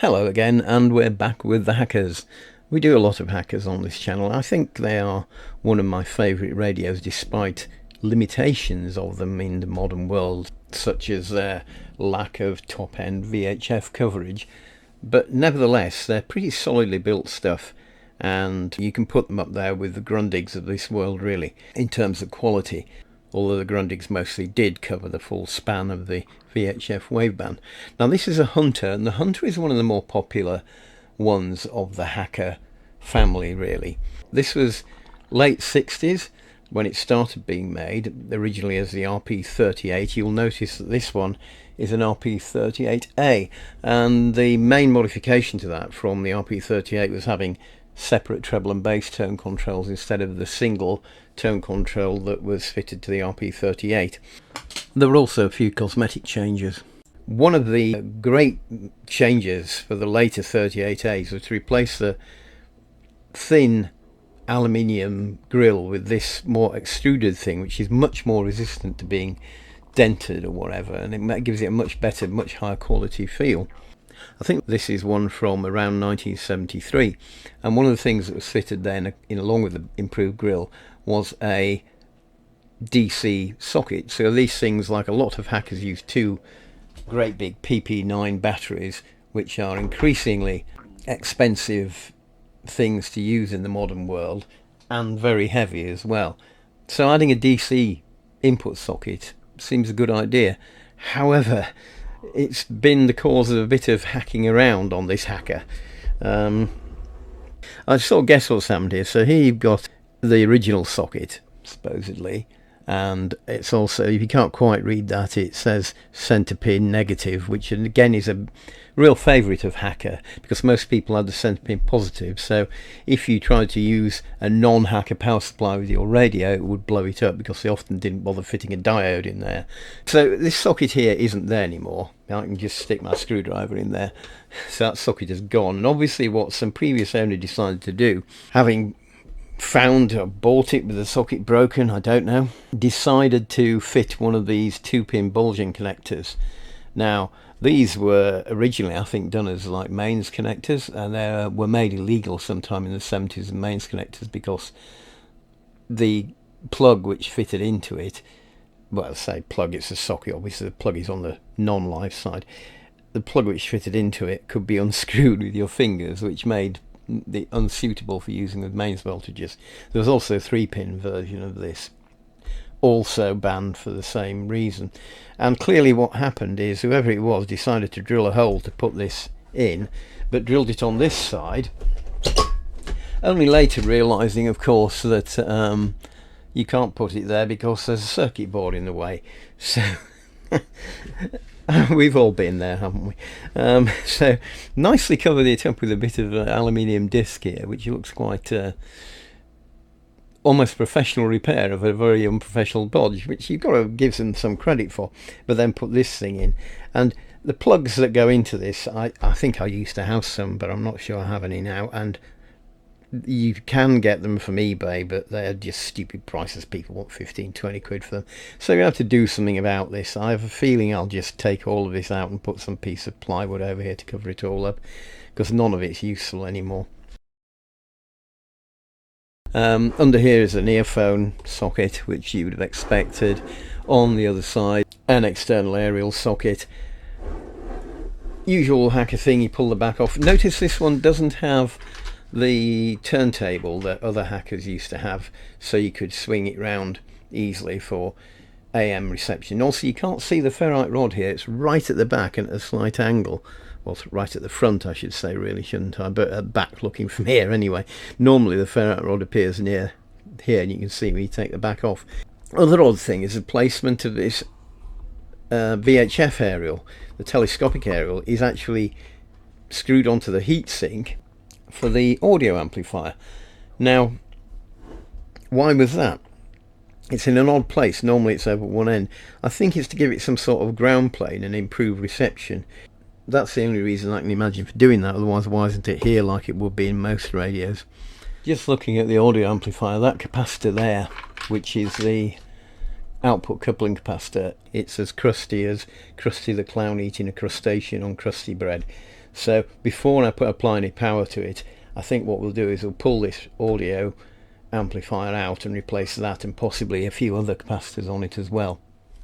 Hello again, and we're back with the hackers. We do a lot of hackers on this channel. I think they are one of my favourite radios, despite limitations of them in the modern world, such as their lack of top-end VHF coverage. But nevertheless, they're pretty solidly built stuff, and you can put them up there with the Grundigs of this world, really, in terms of quality. Although the Grundigs mostly did cover the full span of the VHF waveband. Now this is a Hunter, and the Hunter is one of the more popular ones of the hacker family, really. This was late 60s when it started being made, originally as the RP38. You'll notice that this one is an RP38A, and the main modification to that from the RP38 was having separate treble and bass tone controls instead of the single tone control that was fitted to the RP38. There were also a few cosmetic changes. One of the great changes for the later 38As was to replace the thin aluminium grill with this more extruded thing, which is much more resistant to being dented or whatever, and it gives it a much better, much higher quality feel. I think this is one from around 1973, and one of the things that was fitted then, along with the improved grill, was a DC socket. So these things, like a lot of hackers, use two great big PP9 batteries, which are increasingly expensive things to use in the modern world, and very heavy as well. So adding a DC input socket seems a good idea. However, it's been the cause of a bit of hacking around on this hacker. I sort of guess what's happened here. So here you've got the original socket, supposedly, and it's also, if you can't quite read that, it says center pin negative, which again is a real favourite of hacker, because most people have the center pin positive. So if you tried to use a non-hacker power supply with your radio, it would blow it up, because they often didn't bother fitting a diode in there. So this socket here isn't there anymore. I can just stick my screwdriver in there. So that socket is gone. And obviously what some previous owner decided to do, having found or bought it with the socket broken, I don't know, decided to fit one of these 2-pin bulging connectors. Now these were originally, I think, done as like mains connectors, and they were made illegal sometime in the 70s as mains connectors, because the plug which fitted into it, well, I say plug, it's a socket, obviously the plug is on the non-live side. The plug which fitted into it could be unscrewed with your fingers, which made the unsuitable for using with mains voltages. There was also a 3-pin version of this, also banned for the same reason. And clearly what happened is whoever it was decided to drill a hole to put this in, but drilled it on this side, only later realizing, of course, that you can't put it there because there's a circuit board in the way. So we've all been there, haven't we? So nicely covered it up with a bit of aluminium disc here, which looks quite almost professional repair of a very unprofessional bodge, which you've got to give them some credit for. But then put this thing in, and the plugs that go into this, I think I used to have some, but I'm not sure I have any now, and you can get them from eBay, but they're just stupid prices. People want 15-20 quid for them, so you have to do something about this. I have a feeling I'll just take all of this out and put some piece of plywood over here to cover it all up, because none of it's useful anymore. Under here is an earphone socket, which you would have expected. On the other side, an external aerial socket. Usual hacker thing, you pull the back off. Notice this one doesn't have the turntable that other hackers used to have, so you could swing it round easily for AM reception. Also, you can't see the ferrite rod here. It's right at the back and at a slight angle. Well, right at the front, I should say, really, shouldn't I? But at back, looking from here anyway. Normally the ferrite rod appears near here, and you can see when you take the back off. Other odd thing is the placement of this VHF aerial. The telescopic aerial is actually screwed onto the heatsink for the audio amplifier. Now, why was that? It's in an odd place. Normally it's over one end. I think it's to give it some sort of ground plane and improve reception. That's the only reason I can imagine for doing that. Otherwise, why isn't it here like it would be in most radios? Just looking at the audio amplifier, that capacitor there, which is the output coupling capacitor, it's as Krusty the Clown eating a crustacean on crusty bread. So before I apply any power to it, I think what we'll do is we'll pull this audio amplifier out and replace that and possibly a few other capacitors on it as well.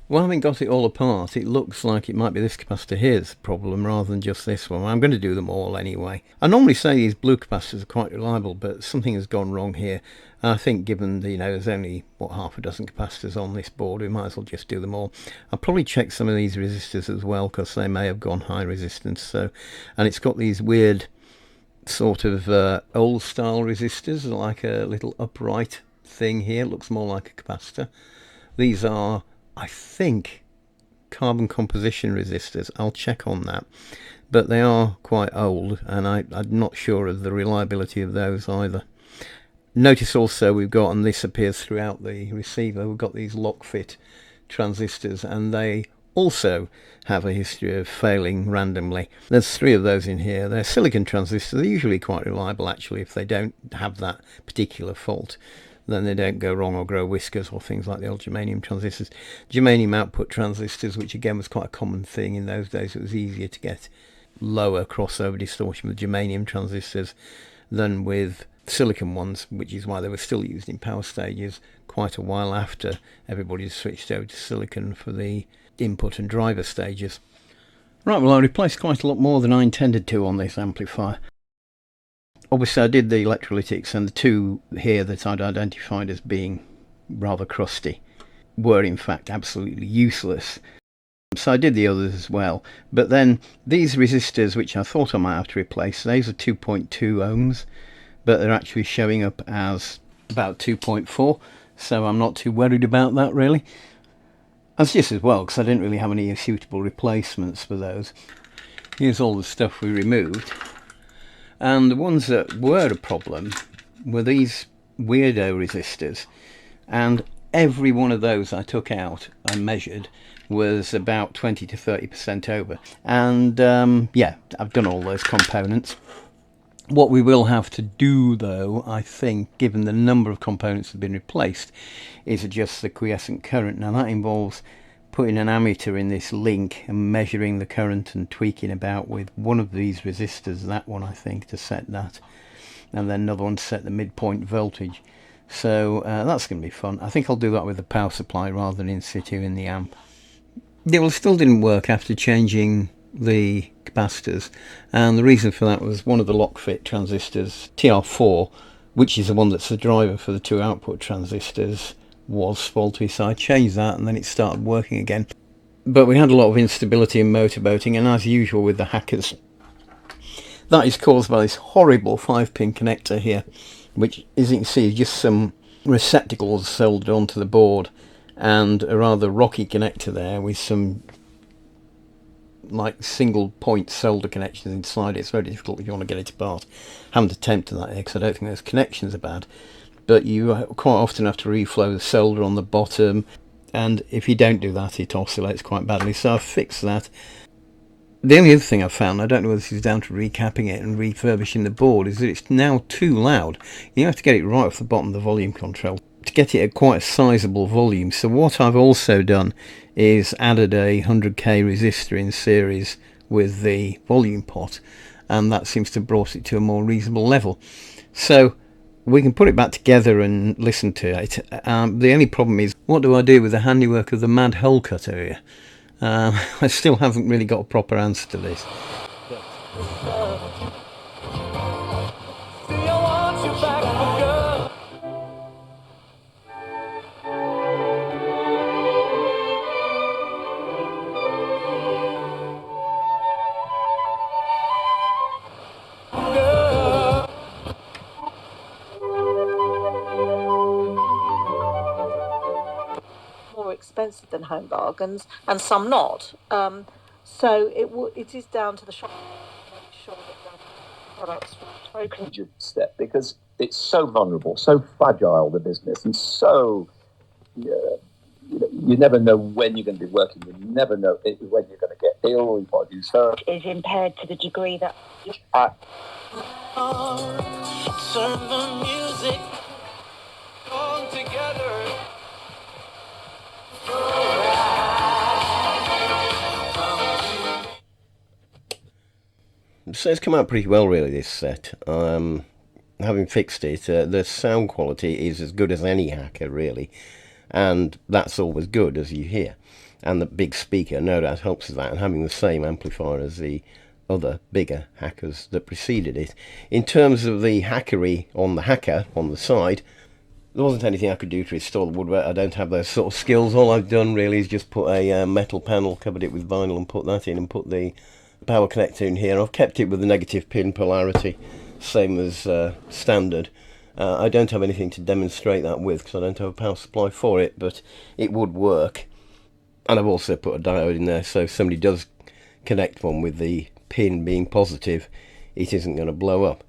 Well, having got it all apart, it looks like it might be this capacitor here's the problem rather than just this one. I'm going to do them all anyway. I normally say these blue capacitors are quite reliable, but something has gone wrong here. I think given there's only, half a dozen capacitors on this board, we might as well just do them all. I'll probably check some of these resistors as well, because they may have gone high resistance. And it's got these weird sort of old style resistors, like a little upright thing here. It looks more like a capacitor. These are, I think, carbon composition resistors. I'll check on that, but they are quite old, and I'm not sure of the reliability of those either. Notice also we've got, and this appears throughout the receiver, we've got these lock fit transistors, and they also have a history of failing randomly. There's 3 of those in here. They're silicon transistors. They're usually quite reliable actually. If they don't have that particular fault, then they don't go wrong or grow whiskers or things like the old germanium transistors. Germanium output transistors, which again was quite a common thing in those days. It was easier to get lower crossover distortion with germanium transistors than with silicon ones, which is why they were still used in power stages quite a while after everybody switched over to silicon for the input and driver stages. Right, well, I replaced quite a lot more than I intended to on this amplifier. Obviously I did the electrolytics, and the 2 here that I'd identified as being rather crusty were in fact absolutely useless. So I did the others as well. But then these resistors, which I thought I might have to replace, these are 2.2 ohms, but they're actually showing up as about 2.4, so I'm not too worried about that really. That's just as well, because I didn't really have any suitable replacements for those. Here's all the stuff we removed. And the ones that were a problem were these weirdo resistors, and every one of those I took out, I measured, was about 20 to 30% over. And yeah, I've done all those components. What we will have to do though, I think, given the number of components that have been replaced, is adjust the quiescent current. Now that involves putting an ammeter in this link and measuring the current and tweaking about with one of these resistors, that one I think, to set that, and then another one to set the midpoint voltage. So that's going to be fun. I think I'll do that with the power supply rather than in situ in the amp. Yeah, well, it still didn't work after changing the capacitors, and the reason for that was one of the lock fit transistors, TR4, which is the one that's the driver for the 2 output transistors, was faulty, so I changed that and then it started working again. But we had a lot of instability in motorboating, and as usual with the hackers, that is caused by this horrible 5-pin connector here, which, as you can see, is just some receptacles soldered onto the board and a rather rocky connector there with some like single point solder connections inside it. It's very difficult if you want to get it apart. I haven't attempted that here because I don't think those connections are bad, but you quite often have to reflow the solder on the bottom, and if you don't do that it oscillates quite badly, so I've fixed that. The only other thing I've found, I don't know whether this is down to recapping it and refurbishing the board, is that it's now too loud. You have to get it right off the bottom of the volume control to get it at quite a sizable volume. So what I've also done is added a 100k resistor in series with the volume pot, and that seems to have brought it to a more reasonable level. So we can put it back together and listen to it. The only problem is, what do I do with the handiwork of the mad hole cutter here? I still haven't really got a proper answer to this. More expensive than Home Bargains, and some not. So it is down to the shop to make sure that the products are broken. Step, because it's so vulnerable, so fragile, the business, and so you never know when you're going to be working. You never know when you're going to get ill. You've got to do so. Is impaired to the degree that. Turn the music on together. So it's come out pretty well, really, this set. Having fixed it, the sound quality is as good as any hacker, really, and that's always good, as you hear. And the big speaker, no doubt, helps with that, and having the same amplifier as the other bigger hackers that preceded it. In terms of the hackery on the hacker on the side, there wasn't anything I could do to restore the woodwork. I don't have those sort of skills. All I've done really is just put a metal panel, covered it with vinyl, and put that in, and put the power connector in here. I've kept it with the negative pin polarity, same as standard. I don't have anything to demonstrate that with because I don't have a power supply for it, but it would work. And I've also put a diode in there, so if somebody does connect one with the pin being positive, it isn't going to blow up.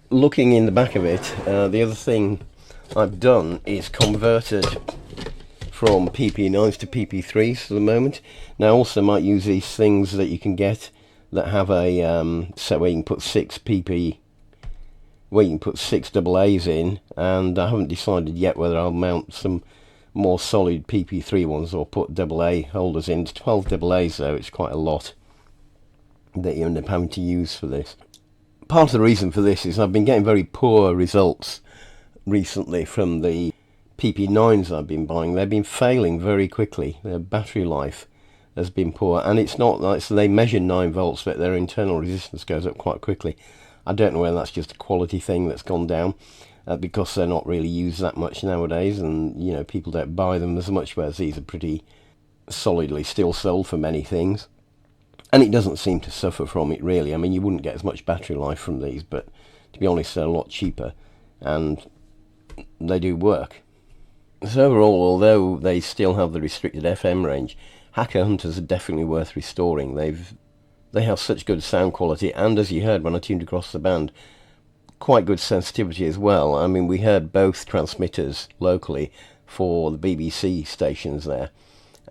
Looking in the back of it, the other thing I've done is converted from PP9s to PP3s for the moment. Now I also might use these things that you can get that have a set where you can put six AA's in, and I haven't decided yet whether I'll mount some more solid PP3 ones or put AA holders in. 12 AA's though, it's quite a lot that you end up having to use for this. Part of the reason for this is I've been getting very poor results recently from the PP9s I've been buying. They've been failing very quickly. Their battery life has been poor, and it's not like, so they measure 9 volts, but their internal resistance goes up quite quickly. I don't know whether that's just a quality thing that's gone down because they're not really used that much nowadays, and you know, people don't buy them as much, whereas these are pretty solidly still sold for many things, and it doesn't seem to suffer from it really. I mean, you wouldn't get as much battery life from these, but to be honest, they're a lot cheaper and they do work. So overall, although they still have the restricted FM range, Hacker Hunters are definitely worth restoring. They have such good sound quality, and as you heard when I tuned across the band, quite good sensitivity as well. I mean, we heard both transmitters locally for the BBC stations there,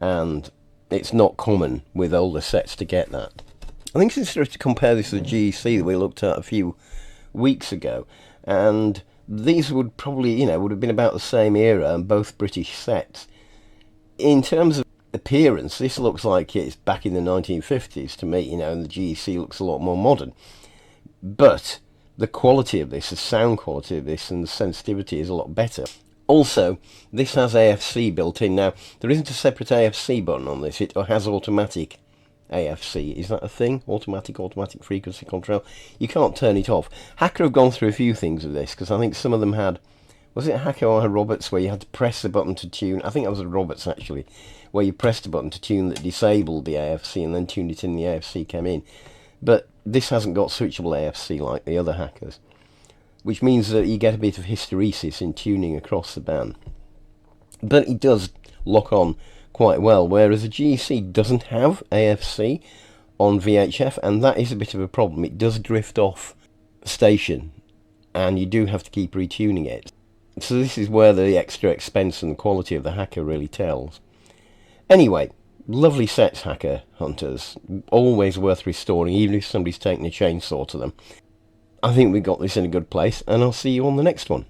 and it's not common with older sets to get that. I think it's interesting to compare this to the GEC that we looked at a few weeks ago, and these would probably, you know, would have been about the same era and both British sets. In terms of appearance, this looks like it's back in the 1950s to me, you know, and the GEC looks a lot more modern. But the quality of this, the sound quality of this and the sensitivity is a lot better. Also, this has AFC built in. Now, there isn't a separate AFC button on this. It has automatic AFC. Is that a thing? Automatic frequency control. You can't turn it off. Hacker have gone through a few things with this, because I think some of them had, was it Hacker or Roberts, where you had to press the button to tune? I think that was a Roberts actually, where you pressed the button to tune that disabled the AFC and then tuned it in, the AFC came in. But this hasn't got switchable AFC like the other Hackers, which means that you get a bit of hysteresis in tuning across the band. But it does lock on quite well, whereas the GEC doesn't have AFC on VHF, and that is a bit of a problem. It does drift off station, and you do have to keep retuning it. So this is where the extra expense and the quality of the Hacker really tells. Anyway, lovely sets, Hacker Hunters. Always worth restoring, even if somebody's taking a chainsaw to them. I think we got this in a good place, and I'll see you on the next one.